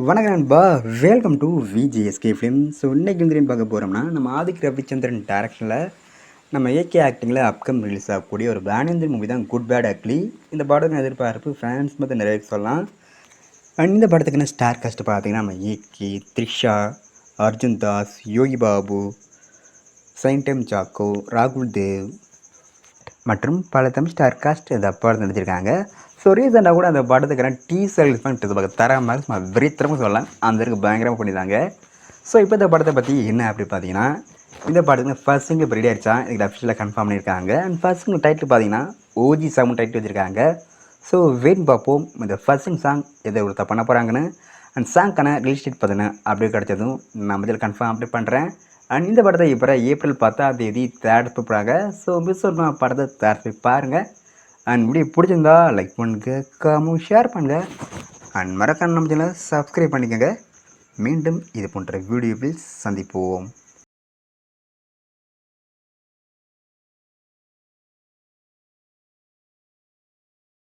வணக்கம் நண்பா, welcome to VGSK film. So இன்றைக்கி வந்து பார்க்க போகிறோம்னா, நம்ம ஆதிக் ரவிச்சந்திரன் டேரக்ஷனில் நம்ம ஏகே ஆக்டிங்கில் அப்கம் ரிலீஸ் ஆகக்கூடிய ஒரு பேனந்திரன் மூவி தான் குட் பேட் அக்லி. இந்த படத்தின் எதிர்பார்ப்பு ஃபேன்ஸ் மொத்தம் நிறைய சொல்லலாம். அண்ட் இந்த படத்துக்குன்னு ஸ்டார் காஸ்ட் பார்த்தீங்கன்னா நம்ம ஏகே, த்ரிஷா, அர்ஜுன் தாஸ், யோகி பாபு, சைன்டம் சாக்கோ, ராகுல் தேவ் மற்றும் பல தமிழ் ஸ்டார் காஸ்ட் இந்த படத்தை நடிச்சிருக்காங்க. ஸோ ரீசெண்டாக கூட அந்த படத்துக்கான டீசர் ரிலீஸ் பண்ணிட்டு தரமாக விரித்திரமும் சொல்லலாம், அந்த அளவுக்கு பயங்கரமாக பண்ணியிருந்தாங்க. ஸோ இப்போ இந்த படத்தை பற்றி என்ன அப்படி பார்த்தீங்கன்னா, இந்த படத்துக்கு ஃபர்ஸ்ட் சிங்கிள் இப்போ ரெடி ஆகிடுச்சா, இதுக்கு அஃபிஷியலாக கன்ஃபார்ம் பண்ணியிருக்காங்க. அண்ட் ஃபர்ஸ்ட் சிங்கிள் டைட்டில் பார்த்தீங்கன்னா ஓஜி சாங் டைட்டில் வச்சுருக்காங்க. ஸோ வெயிட் பார்ப்போம் இந்த ஃபர்ஸ்ட் சிங் சாங் எதை ஒருத்தர் பண்ண போகிறாங்கன்னு. அண்ட் சாங்க்கான ரிலீஸ் டேட் பார்த்தீங்கன்னா அப்படியே கிடச்சதும் நான் இதில் கன்ஃபார்ம் அப்டேட் பண்ணுறேன். அண்ட் இந்த படத்தை இப்போ ஏப்ரல் 10ஆம் தேதி தேர்ட் போகிறாங்க. ஸோ மிஸ் பண்ணால் படத்தை தேர்ட் போய் பாருங்கள். அண்ட் வீடியோ பிடிச்சிருந்தா லைக் பண்ணுங்கள், கமெண்ட் ஷேர் பண்ணுங்கள். அண்ட் மறக்காம நம்ம சேனலை சப்ஸ்கிரைப் பண்ணிக்கோங்க. மீண்டும் இது போன்ற வீடியோவில் சந்திப்போம்.